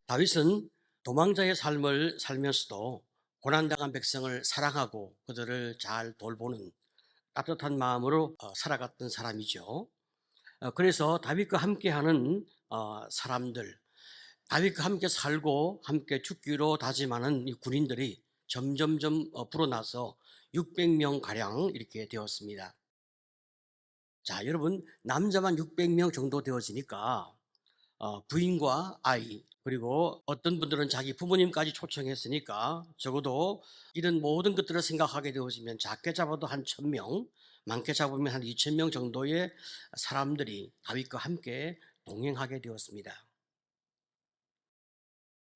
다윗은 도망자의 삶을 살면서도 고난당한 백성을 사랑하고 그들을 잘 돌보는 따뜻한 마음으로 살아갔던 사람이죠. 그래서 다윗과 함께하는 사람들, 다윗과 함께 살고 함께 죽기로 다짐하는 이 군인들이 점점점 불어나서 600명 가량 이렇게 되었습니다. 자, 여러분, 남자만 600명 정도 되어지니까 부인과 아이, 그리고 어떤 분들은 자기 부모님까지 초청했으니까 적어도 이런 모든 것들을 생각하게 되어지면 작게 잡아도 한 1000명, 많게 잡으면 한 2000명 정도의 사람들이 다윗과 함께 동행하게 되었습니다.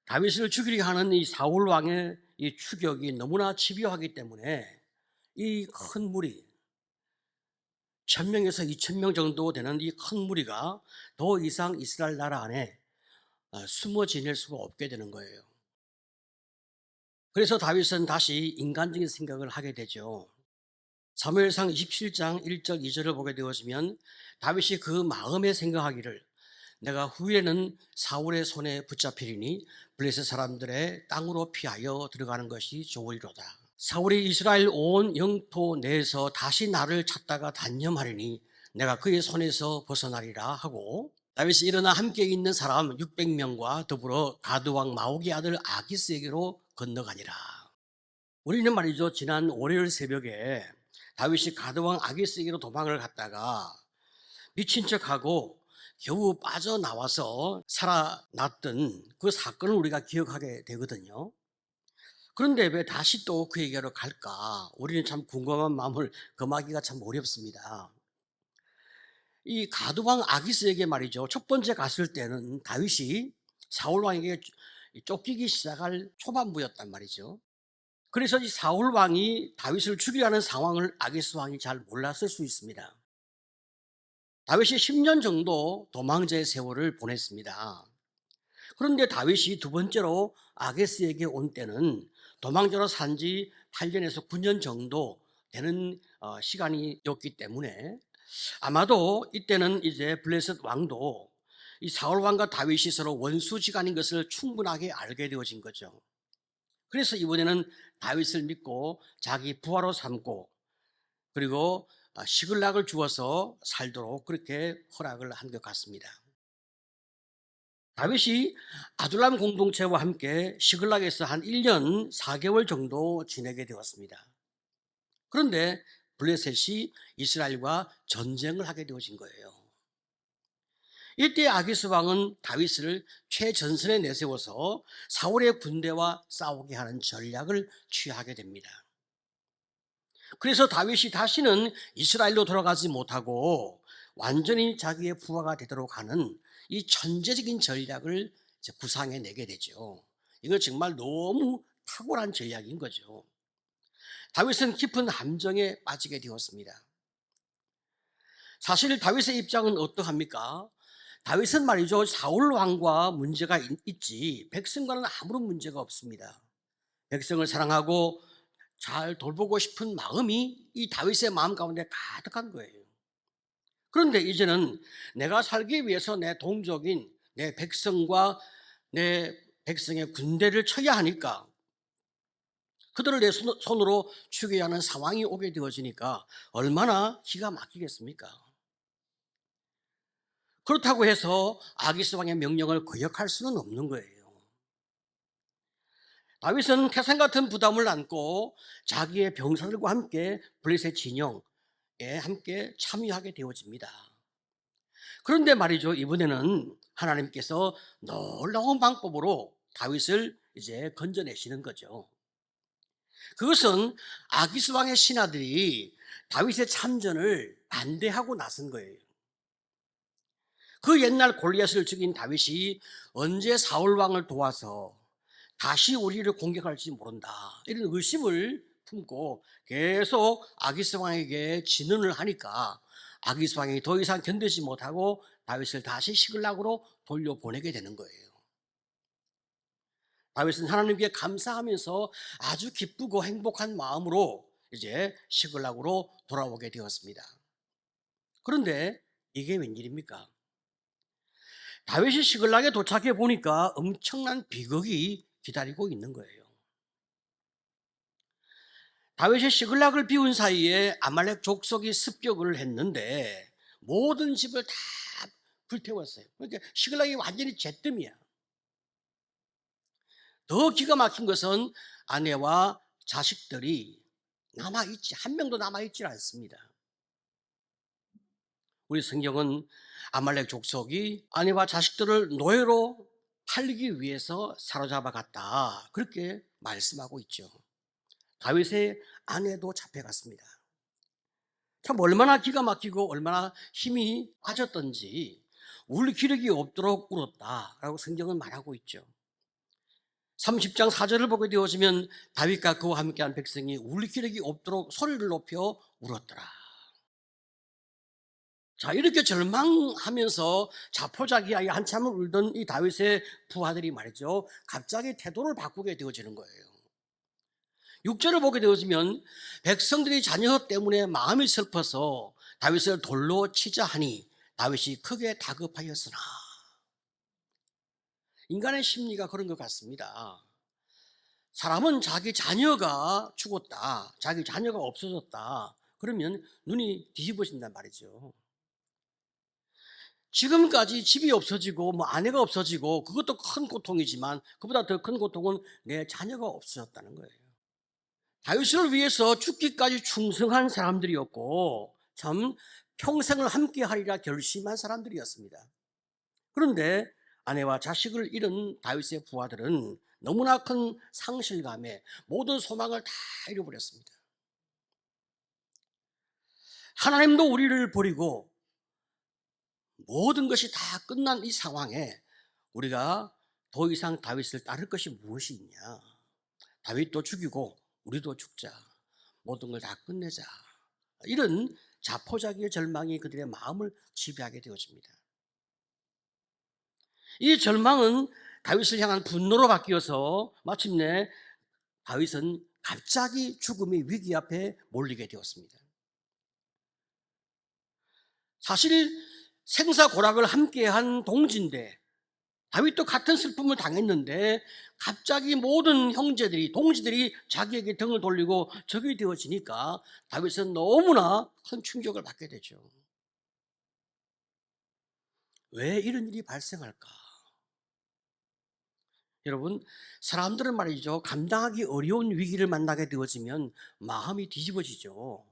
다윗을 죽이려 하는 이 사울 왕의 이 추격이 너무나 집요하기 때문에 이 큰 무리, 1000명에서 2000명 정도 되는 이 큰 무리가 더 이상 이스라엘 나라 안에 숨어 지낼 수가 없게 되는 거예요. 그래서 다윗은 다시 인간적인 생각을 하게 되죠. 사무엘상 27장 1절 2절을 보게 되어지면 다윗이 그 마음에 생각하기를 내가 후에는 사울의 손에 붙잡히리니 블레셋 사람들의 땅으로 피하여 들어가는 것이 좋으리로다. 사울이 이스라엘 온 영토 내에서 다시 나를 찾다가 단념하리니 내가 그의 손에서 벗어나리라 하고, 다윗이 일어나 함께 있는 사람 600명과 더불어 가드왕 마옥의 아들 아기스에게로 건너가니라. 우리는 말이죠, 지난 월요일 새벽에 다윗이 가드왕 아기스에게로 도망을 갔다가 미친 척하고 겨우 빠져나와서 살아났던 그 사건을 우리가 기억하게 되거든요. 그런데 왜 다시 또 그에게로 갈까? 우리는 참 궁금한 마음을 금하기가 참 어렵습니다. 이 가드왕 아기스에게 말이죠, 첫 번째 갔을 때는 다윗이 사울 왕에게 쫓기기 시작할 초반부였단 말이죠. 그래서 이 사울 왕이 다윗을 죽이려는 상황을 아기스 왕이 잘 몰랐을 수 있습니다. 다윗이 10년 정도 도망자의 세월을 보냈습니다. 그런데 다윗이 두 번째로 아게스에게 온 때는 도망자로 산 지 8년에서 9년 정도 되는 시간이었기 때문에 아마도 이때는 이제 블레셋 왕도 이 사울 왕과 다윗이 서로 원수지간인 것을 충분하게 알게 되어진 거죠. 그래서 이번에는 다윗을 믿고 자기 부하로 삼고, 그리고 시글락을 주어서 살도록 그렇게 허락을 한 것 같습니다. 다윗이 아둘람 공동체와 함께 시글락에서 한 1년 4개월 정도 지내게 되었습니다. 그런데 블레셋이 이스라엘과 전쟁을 하게 되어진 거예요. 이때 아기스 왕은 다윗을 최전선에 내세워서 사울의 군대와 싸우게 하는 전략을 취하게 됩니다. 그래서 다윗이 다시는 이스라엘로 돌아가지 못하고 완전히 자기의 부하가 되도록 하는 이 천재적인 전략을 구상해 내게 되죠. 이거 정말 너무 탁월한 전략인 거죠. 다윗은 깊은 함정에 빠지게 되었습니다. 사실 다윗의 입장은 어떠합니까? 다윗은 말이죠, 사울 왕과 문제가 있지 백성과는 아무런 문제가 없습니다. 백성을 사랑하고 잘 돌보고 싶은 마음이 이 다윗의 마음 가운데 가득한 거예요. 그런데 이제는 내가 살기 위해서 내 동족인 내 백성과 내 백성의 군대를 쳐야 하니까, 그들을 내 손으로 죽여야 하는 상황이 오게 되어지니까 얼마나 기가 막히겠습니까? 그렇다고 해서 아기스 왕의 명령을 거역할 수는 없는 거예요. 다윗은 태산 같은 부담을 안고 자기의 병사들과 함께 블레셋 진영에 함께 참여하게 되어집니다. 그런데 말이죠, 이번에는 하나님께서 놀라운 방법으로 다윗을 이제 건져내시는 거죠. 그것은 아기스 왕의 신하들이 다윗의 참전을 반대하고 나선 거예요. 그 옛날 골리앗을 죽인 다윗이 언제 사울 왕을 도와서 다시 우리를 공격할지 모른다, 이런 의심을 품고 계속 아기스 왕에게 진언을 하니까 아기스 왕이 더 이상 견디지 못하고 다윗을 다시 시글락으로 돌려보내게 되는 거예요. 다윗은 하나님께 감사하면서 아주 기쁘고 행복한 마음으로 이제 시글락으로 돌아오게 되었습니다. 그런데 이게 웬일입니까? 다윗이 시글락에 도착해 보니까 엄청난 비극이 기다리고 있는 거예요. 다윗이 시글락을 비운 사이에 아말렉 족속이 습격을 했는데 모든 집을 다 불태웠어요. 그러니까 시글락이 완전히 잿더미야. 더 기가 막힌 것은 아내와 자식들이 한 명도 남아있지 않습니다. 우리 성경은 아말렉 족속이 아내와 자식들을 노예로 팔기 위해서 사로잡아 갔다, 그렇게 말씀하고 있죠. 다윗의 아내도 잡혀갔습니다. 참 얼마나 기가 막히고 얼마나 힘이 빠졌던지 울 기력이 없도록 울었다라고 성경은 말하고 있죠. 30장 4절을 보게 되어지면 다윗과 그와 함께한 백성이 울 기력이 없도록 소리를 높여 울었더라. 자, 이렇게 절망하면서 자포자기하게 한참을 울던 이 다윗의 부하들이 말이죠, 갑자기 태도를 바꾸게 되어지는 거예요. 6절을 보게 되어지면 백성들이 자녀 때문에 마음이 슬퍼서 다윗을 돌로 치자 하니 다윗이 크게 다급하였으나. 인간의 심리가 그런 것 같습니다. 사람은 자기 자녀가 죽었다, 자기 자녀가 없어졌다, 그러면 눈이 뒤집어진단 말이죠. 지금까지 집이 없어지고 아내가 없어지고 그것도 큰 고통이지만 그보다 더 큰 고통은 내 자녀가 없어졌다는 거예요. 다윗을 위해서 죽기까지 충성한 사람들이었고 참 평생을 함께 하리라 결심한 사람들이었습니다. 그런데 아내와 자식을 잃은 다윗의 부하들은 너무나 큰 상실감에 모든 소망을 다 잃어버렸습니다. 하나님도 우리를 버리고 모든 것이 다 끝난 이 상황에 우리가 더 이상 다윗을 따를 것이 무엇이 있냐? 다윗도 죽이고 우리도 죽자. 모든 걸 다 끝내자. 이런 자포자기의 절망이 그들의 마음을 지배하게 되어집니다. 이 절망은 다윗을 향한 분노로 바뀌어서 마침내 다윗은 갑자기 죽음의 위기 앞에 몰리게 되었습니다. 사실 생사고락을 함께한 동지인데 다윗도 같은 슬픔을 당했는데 갑자기 모든 형제들이, 동지들이 자기에게 등을 돌리고 적이 되어지니까 다윗은 너무나 큰 충격을 받게 되죠. 왜 이런 일이 발생할까? 여러분, 사람들은 말이죠, 감당하기 어려운 위기를 만나게 되어지면 마음이 뒤집어지죠.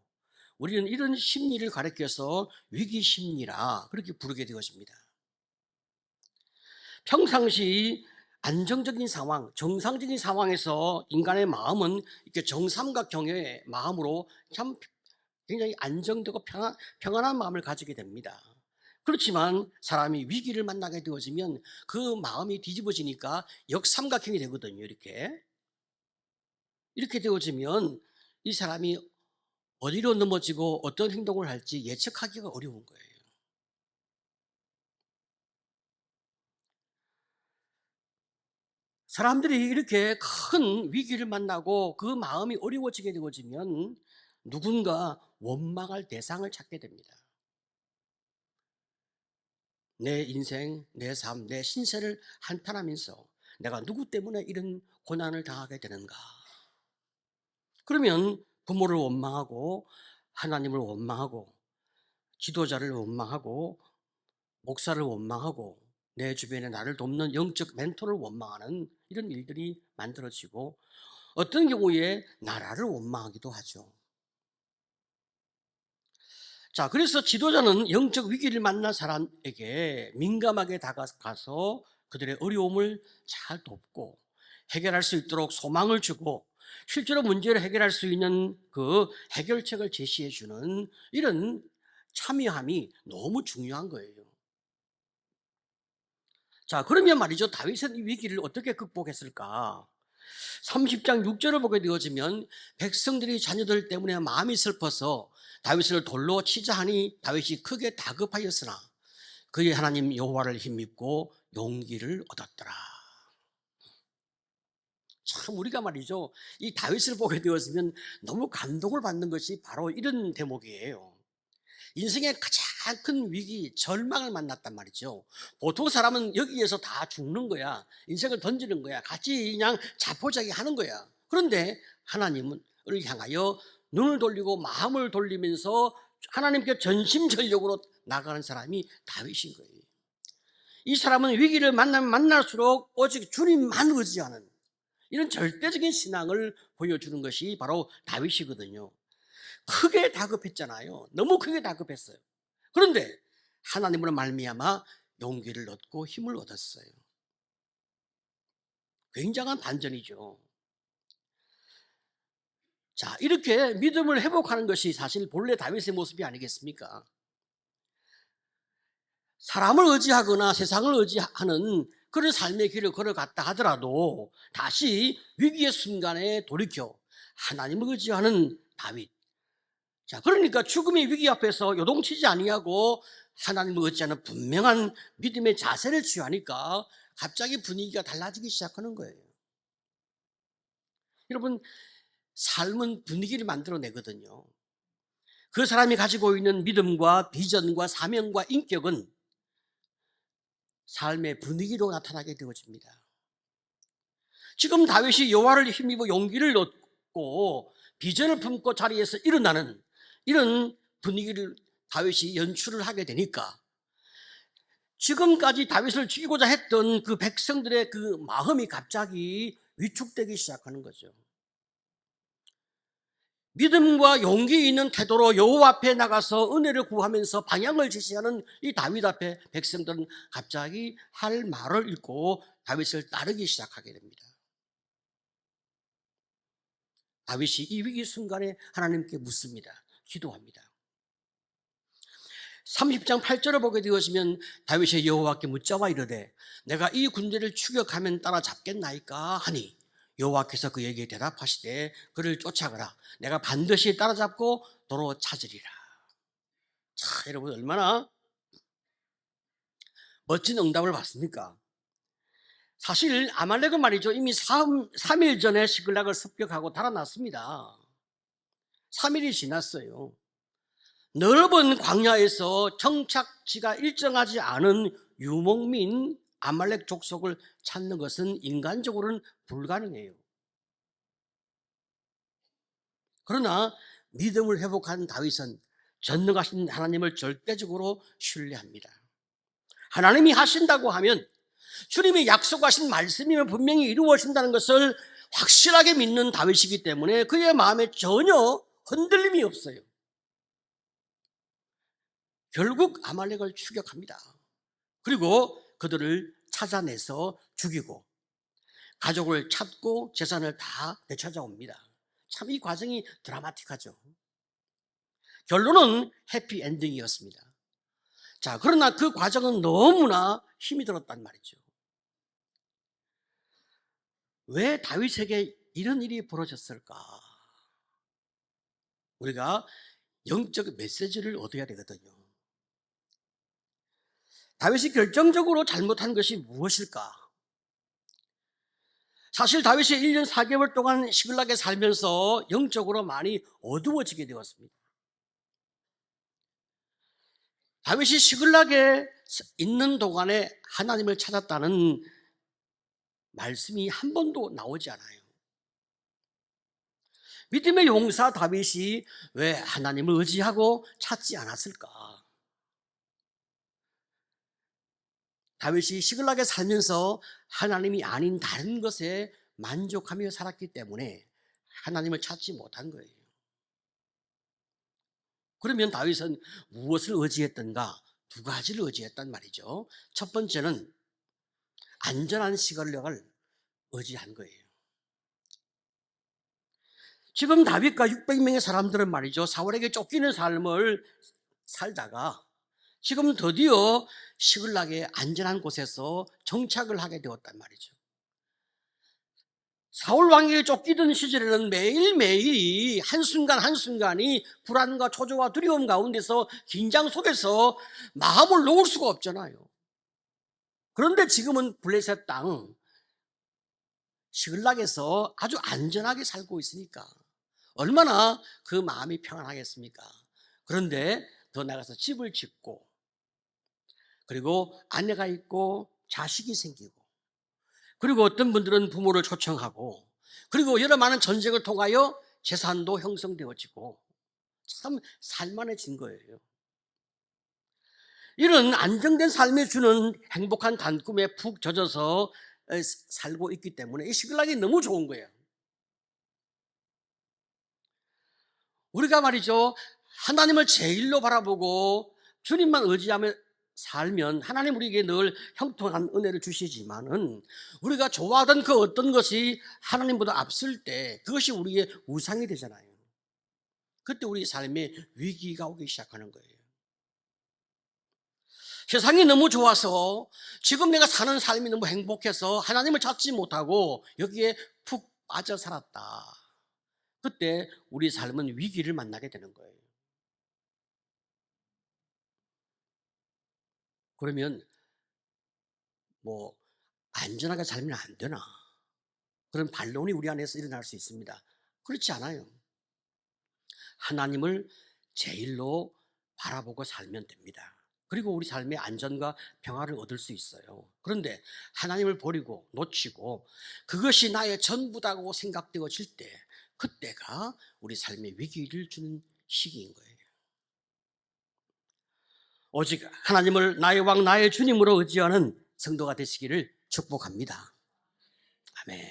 우리는 이런 심리를 가리켜서 위기 심리라 그렇게 부르게 되어집니다. 평상시 안정적인 상황, 정상적인 상황에서 인간의 마음은 이렇게 정삼각형의 마음으로 참 굉장히 안정되고 평안한 마음을 가지게 됩니다. 그렇지만 사람이 위기를 만나게 되어지면 그 마음이 뒤집어지니까 역삼각형이 되거든요. 이렇게 되어지면 이 사람이 어디로 넘어지고 어떤 행동을 할지 예측하기가 어려운 거예요. 사람들이 이렇게 큰 위기를 만나고 그 마음이 어려워지게 되어지면 누군가 원망할 대상을 찾게 됩니다. 내 인생, 내 삶, 내 신세를 한탄하면서 내가 누구 때문에 이런 고난을 당하게 되는가? 그러면 부모를 원망하고 하나님을 원망하고 지도자를 원망하고 목사를 원망하고 내 주변에 나를 돕는 영적 멘토를 원망하는 이런 일들이 만들어지고 어떤 경우에 나라를 원망하기도 하죠. 자, 그래서 지도자는 영적 위기를 만난 사람에게 민감하게 다가가서 그들의 어려움을 잘 돕고 해결할 수 있도록 소망을 주고 실제로 문제를 해결할 수 있는 그 해결책을 제시해 주는 이런 참여함이 너무 중요한 거예요. 자, 그러면 말이죠, 다윗은 이 위기를 어떻게 극복했을까? 30장 6절을 보게 되어지면 백성들이 자녀들 때문에 마음이 슬퍼서 다윗을 돌로 치자 하니 다윗이 크게 다급하였으나 그의 하나님 여호와를 힘입고 용기를 얻었더라. 참 우리가 말이죠, 이 다윗을 보게 되었으면 너무 감동을 받는 것이 바로 이런 대목이에요. 인생의 가장 큰 위기, 절망을 만났단 말이죠. 보통 사람은 여기에서 다 죽는 거야. 인생을 던지는 거야. 같이 그냥 자포자기 하는 거야. 그런데 하나님을 향하여 눈을 돌리고 마음을 돌리면서 하나님께 전심전력으로 나가는 사람이 다윗인 거예요. 이 사람은 위기를 만나면 만날수록 오직 주님만 의지하는 이런 절대적인 신앙을 보여주는 것이 바로 다윗이거든요. 크게 다급했잖아요. 너무 크게 다급했어요. 그런데 하나님으로 말미암아 용기를 얻고 힘을 얻었어요. 굉장한 반전이죠. 자, 이렇게 믿음을 회복하는 것이 사실 본래 다윗의 모습이 아니겠습니까? 사람을 의지하거나 세상을 의지하는 그런 삶의 길을 걸어갔다 하더라도 다시 위기의 순간에 돌이켜 하나님을 의지하는 다윗. 자, 그러니까 죽음의 위기 앞에서 요동치지 아니하고 하나님을 의지하는 분명한 믿음의 자세를 취하니까 갑자기 분위기가 달라지기 시작하는 거예요. 여러분, 삶은 분위기를 만들어내거든요. 그 사람이 가지고 있는 믿음과 비전과 사명과 인격은 삶의 분위기로 나타나게 되어집니다. 지금 다윗이 여호와를 힘입어 용기를 얻고 비전을 품고 자리에서 일어나는 이런 분위기를 다윗이 연출을 하게 되니까 지금까지 다윗을 죽이고자 했던 그 백성들의 그 마음이 갑자기 위축되기 시작하는 거죠. 믿음과 용기 있는 태도로 여호와 앞에 나가서 은혜를 구하면서 방향을 제시하는 이 다윗 앞에 백성들은 갑자기 할 말을 잃고 다윗을 따르기 시작하게 됩니다. 다윗이 이 위기 순간에 하나님께 묻습니다. 기도합니다. 30장 8절을 보게 되어지면 다윗이 여호와께 묻자와 이르되 내가 이 군대를 추격하면 따라잡겠나이까 하니 여호와께서 그에게 대답하시되 그를 쫓아가라. 내가 반드시 따라잡고 도로 찾으리라. 자, 여러분 얼마나 멋진 응답을 받습니까? 사실 아말렉은 말이죠. 이미 3일 전에 시글락을 습격하고 달아났습니다. 3일이 지났어요. 넓은 광야에서 정착지가 일정하지 않은 유목민 아말렉 족속을 찾는 것은 인간적으로는 불가능해요. 그러나 믿음을 회복한 다윗은 전능하신 하나님을 절대적으로 신뢰합니다. 하나님이 하신다고 하면 주님이 약속하신 말씀이면 분명히 이루어진다는 것을 확실하게 믿는 다윗이기 때문에 그의 마음에 전혀 흔들림이 없어요. 결국 아말렉을 추격합니다. 그리고 그들을 찾아내서 죽이고 가족을 찾고 재산을 다 되찾아옵니다. 참 이 과정이 드라마틱하죠. 결론은 해피엔딩이었습니다. 자, 그러나 그 과정은 너무나 힘이 들었단 말이죠. 왜 다윗에게 이런 일이 벌어졌을까? 우리가 영적 메시지를 얻어야 되거든요. 다윗이 결정적으로 잘못한 것이 무엇일까? 사실 다윗이 1년 4개월 동안 시글락에 살면서 영적으로 많이 어두워지게 되었습니다. 다윗이 시글락에 있는 동안에 하나님을 찾았다는 말씀이 한 번도 나오지 않아요. 믿음의 용사 다윗이 왜 하나님을 의지하고 찾지 않았을까? 다윗이 시글락에 살면서 하나님이 아닌 다른 것에 만족하며 살았기 때문에 하나님을 찾지 못한 거예요. 그러면 다윗은 무엇을 의지했던가? 두 가지를 의지했단 말이죠. 첫 번째는 안전한 시글락을 의지한 거예요. 지금 다윗과 600명의 사람들은 말이죠, 사울에게 쫓기는 삶을 살다가 지금 드디어 시글락의 안전한 곳에서 정착을 하게 되었단 말이죠. 사울 왕에게 쫓기던 시절에는 매일매일이 한순간 한순간이 불안과 초조와 두려움 가운데서 긴장 속에서 마음을 놓을 수가 없잖아요. 그런데 지금은 블레셋 땅 시글락에서 아주 안전하게 살고 있으니까 얼마나 그 마음이 평안하겠습니까? 그런데 더 나가서 집을 짓고, 그리고 아내가 있고 자식이 생기고, 그리고 어떤 분들은 부모를 초청하고, 그리고 여러 많은 전쟁을 통하여 재산도 형성되어지고, 참 살만해진 거예요. 이런 안정된 삶에 주는 행복한 단꿈에 푹 젖어서 살고 있기 때문에 이 시글락이 너무 좋은 거예요. 우리가 말이죠, 하나님을 제일로 바라보고 주님만 의지하며 살면 하나님 우리에게 늘 형통한 은혜를 주시지만은, 우리가 좋아하던 그 어떤 것이 하나님보다 앞설 때 그것이 우리의 우상이 되잖아요. 그때 우리 삶에 위기가 오기 시작하는 거예요. 세상이 너무 좋아서, 지금 내가 사는 삶이 너무 행복해서 하나님을 찾지 못하고 여기에 푹 빠져 살았다. 그때 우리 삶은 위기를 만나게 되는 거예요. 그러면 뭐 안전하게 살면 안 되나? 그런 반론이 우리 안에서 일어날 수 있습니다. 그렇지 않아요. 하나님을 제일로 바라보고 살면 됩니다. 그리고 우리 삶의 안전과 평화를 얻을 수 있어요. 그런데 하나님을 버리고 놓치고 그것이 나의 전부다고 생각되어질 때, 그때가 우리 삶에 위기를 주는 시기인 거예요. 오직 하나님을 나의 왕 나의 주님으로 의지하는 성도가 되시기를 축복합니다. 아멘.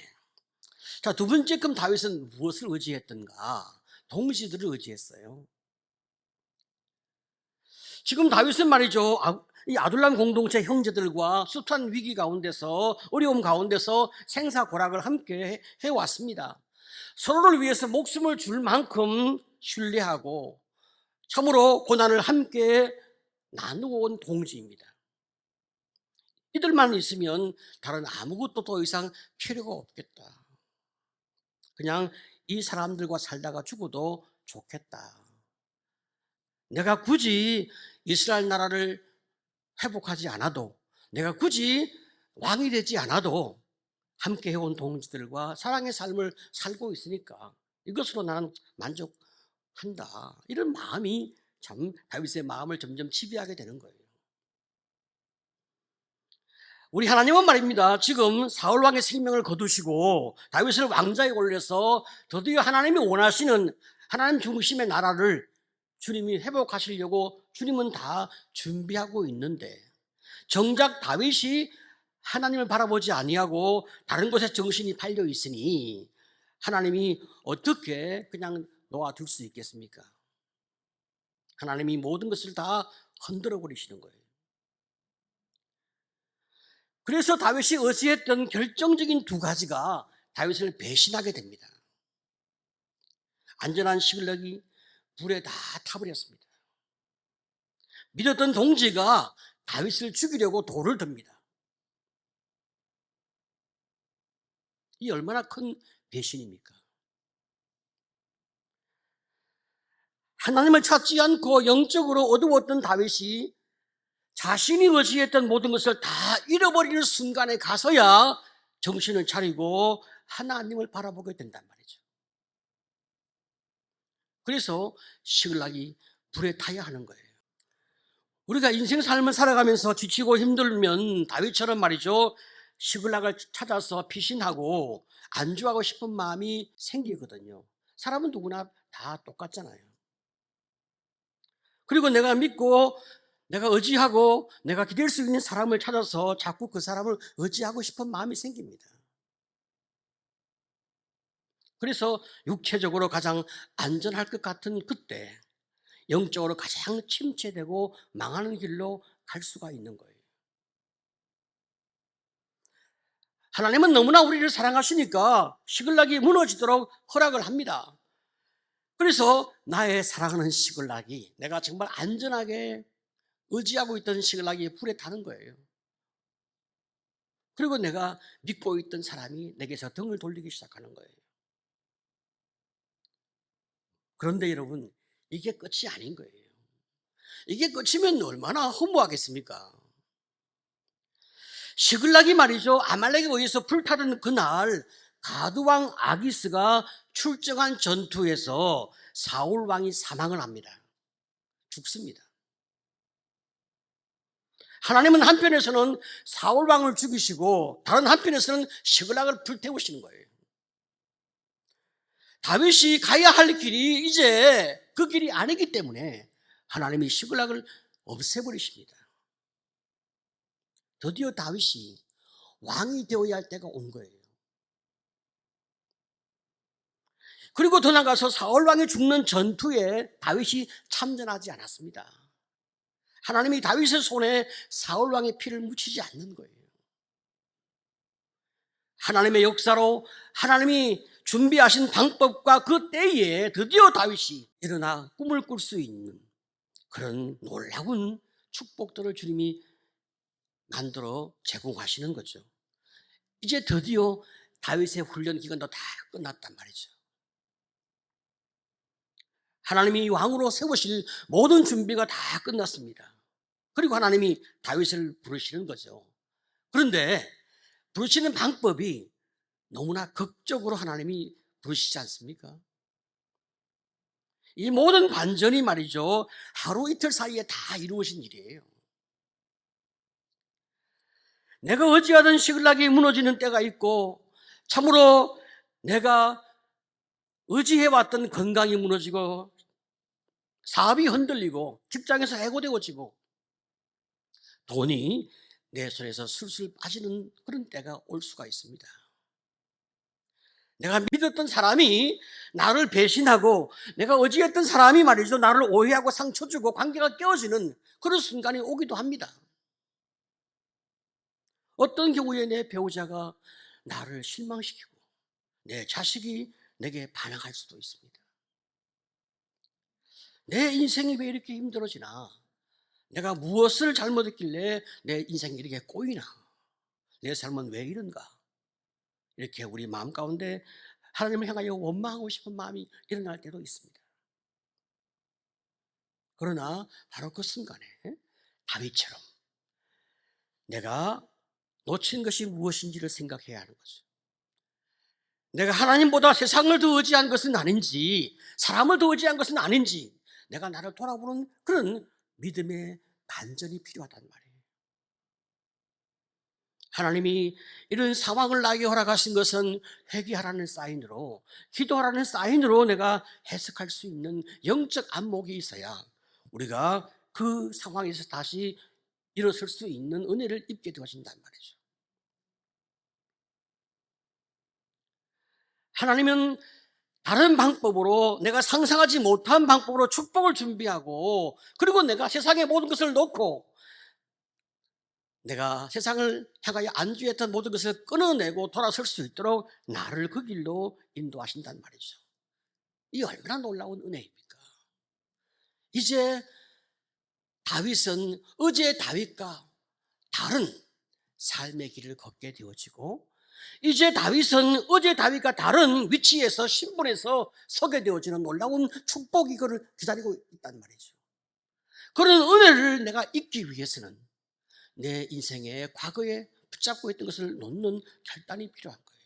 자, 두 번째끔 다윗은 무엇을 의지했던가? 동지들을 의지했어요. 지금 다윗은 말이죠, 이 아둘람 공동체 형제들과 숱한 위기 가운데서, 어려움 가운데서 생사고락을 함께 해왔습니다. 서로를 위해서 목숨을 줄 만큼 신뢰하고 참으로 고난을 함께 나누어 온 동지입니다. 이들만 있으면 다른 아무것도 더 이상 필요가 없겠다. 그냥 이 사람들과 살다가 죽어도 좋겠다. 내가 굳이 이스라엘 나라를 회복하지 않아도, 내가 굳이 왕이 되지 않아도 함께 해온 동지들과 사랑의 삶을 살고 있으니까 이것으로 나는 만족한다. 이런 마음이 참 다윗의 마음을 점점 지배하게 되는 거예요. 우리 하나님은 말입니다, 지금 사울 왕의 생명을 거두시고 다윗을 왕좌에 올려서 드디어 하나님이 원하시는 하나님 중심의 나라를 주님이 회복하시려고 주님은 다 준비하고 있는데, 정작 다윗이 하나님을 바라보지 아니하고 다른 곳에 정신이 팔려 있으니 하나님이 어떻게 그냥 놓아둘 수 있겠습니까? 하나님이 모든 것을 다 흔들어 버리시는 거예요. 그래서 다윗이 의지했던 결정적인 두 가지가 다윗을 배신하게 됩니다. 안전한 시글락이 불에 다 타버렸습니다. 믿었던 동지가 다윗을 죽이려고 돌을 듭니다. 이 얼마나 큰 배신입니까? 하나님을 찾지 않고 영적으로 어두웠던 다윗이 자신이 의지했던 모든 것을 다 잃어버리는 순간에 가서야 정신을 차리고 하나님을 바라보게 된단 말이죠. 그래서 시글락이 불에 타야 하는 거예요. 우리가 인생 삶을 살아가면서 지치고 힘들면 다윗처럼 말이죠, 시글락을 찾아서 피신하고 안주하고 싶은 마음이 생기거든요. 사람은 누구나 다 똑같잖아요. 그리고 내가 믿고 내가 의지하고 내가 기댈 수 있는 사람을 찾아서 자꾸 그 사람을 의지하고 싶은 마음이 생깁니다. 그래서 육체적으로 가장 안전할 것 같은 그때 영적으로 가장 침체되고 망하는 길로 갈 수가 있는 거예요. 하나님은 너무나 우리를 사랑하시니까 시글락이 무너지도록 허락을 합니다. 그래서 나의 사랑하는 시글락이, 내가 정말 안전하게 의지하고 있던 시글락이 불에 타는 거예요. 그리고 내가 믿고 있던 사람이 내게서 등을 돌리기 시작하는 거예요. 그런데 여러분, 이게 끝이 아닌 거예요. 이게 끝이면 얼마나 허무하겠습니까? 시글락이 말이죠, 아말렉에 의해서 불타던 그날 가드왕 아기스가 출정한 전투에서 사울 왕이 사망을 합니다. 죽습니다. 하나님은 한편에서는 사울 왕을 죽이시고 다른 한편에서는 시글락을 불태우시는 거예요. 다윗이 가야 할 길이 이제 그 길이 아니기 때문에 하나님이 시글락을 없애버리십니다. 드디어 다윗이 왕이 되어야 할 때가 온 거예요. 그리고 더 나가서 사울 왕이 죽는 전투에 다윗이 참전하지 않았습니다. 하나님이 다윗의 손에 사울 왕의 피를 묻히지 않는 거예요. 하나님의 역사로 하나님이 준비하신 방법과 그 때에 드디어 다윗이 일어나 꿈을 꿀 수 있는 그런 놀라운 축복들을 주님이 만들어 제공하시는 거죠. 이제 드디어 다윗의 훈련 기간도 다 끝났단 말이죠. 하나님이 왕으로 세우실 모든 준비가 다 끝났습니다. 그리고 하나님이 다윗을 부르시는 거죠. 그런데 부르시는 방법이 너무나 극적으로 하나님이 부르시지 않습니까? 이 모든 반전이 말이죠, 하루 이틀 사이에 다 이루어진 일이에요. 내가 어찌하든 시글락이 무너지는 때가 있고, 참으로 내가 의지해왔던 건강이 무너지고, 사업이 흔들리고, 직장에서 해고되어지고, 돈이 내 손에서 술술 빠지는 그런 때가 올 수가 있습니다. 내가 믿었던 사람이 나를 배신하고, 내가 의지했던 사람이 말이죠, 나를 오해하고 상처 주고 관계가 깨어지는 그런 순간이 오기도 합니다. 어떤 경우에 내 배우자가 나를 실망시키고 내 자식이 내게 반항할 수도 있습니다. 내 인생이 왜 이렇게 힘들어지나? 내가 무엇을 잘못했길래 내 인생이 이렇게 꼬이나? 내 삶은 왜 이런가? 이렇게 우리 마음 가운데 하나님을 향하여 원망하고 싶은 마음이 일어날 때도 있습니다. 그러나 바로 그 순간에 다윗처럼 내가 놓친 것이 무엇인지를 생각해야 하는 거죠. 내가 하나님보다 세상을 더 의지한 것은 아닌지, 사람을 더 의지한 것은 아닌지, 내가 나를 돌아보는 그런 믿음의 반전이 필요하단 말이에요. 하나님이 이런 상황을 나에게 허락하신 것은 회개하라는 사인으로, 기도하라는 사인으로 내가 해석할 수 있는 영적 안목이 있어야 우리가 그 상황에서 다시 일어설 수 있는 은혜를 입게 되어진단 말이죠. 하나님은 다른 방법으로, 내가 상상하지 못한 방법으로 축복을 준비하고, 그리고 내가 세상의 모든 것을 놓고 내가 세상을 향하여 안주했던 모든 것을 끊어내고 돌아설 수 있도록 나를 그 길로 인도하신단 말이죠. 이 얼마나 놀라운 은혜입니까? 이제 다윗은 어제 다윗과 다른 삶의 길을 걷게 되어지고, 이제 다윗은 어제 다윗과 다른 위치에서, 신분에서 서게 되어지는 놀라운 축복이 그를 기다리고 있단 말이죠. 그런 은혜를 내가 잊기 위해서는 내 인생의 과거에 붙잡고 있던 것을 놓는 결단이 필요한 거예요.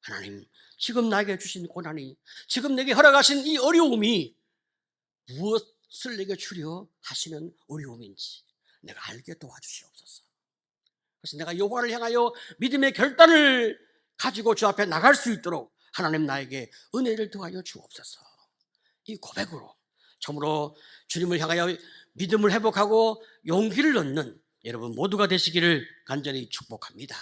하나님, 지금 나에게 주신 고난이, 지금 내게 허락하신 이 어려움이 무엇을 내게 주려 하시는 어려움인지 내가 알게 도와주시옵소서. 그래서 내가 여호와를 향하여 믿음의 결단을 가지고 주 앞에 나갈 수 있도록 하나님 나에게 은혜를 더하여 주옵소서. 이 고백으로 참으로 주님을 향하여 믿음을 회복하고 용기를 얻는 여러분 모두가 되시기를 간절히 축복합니다.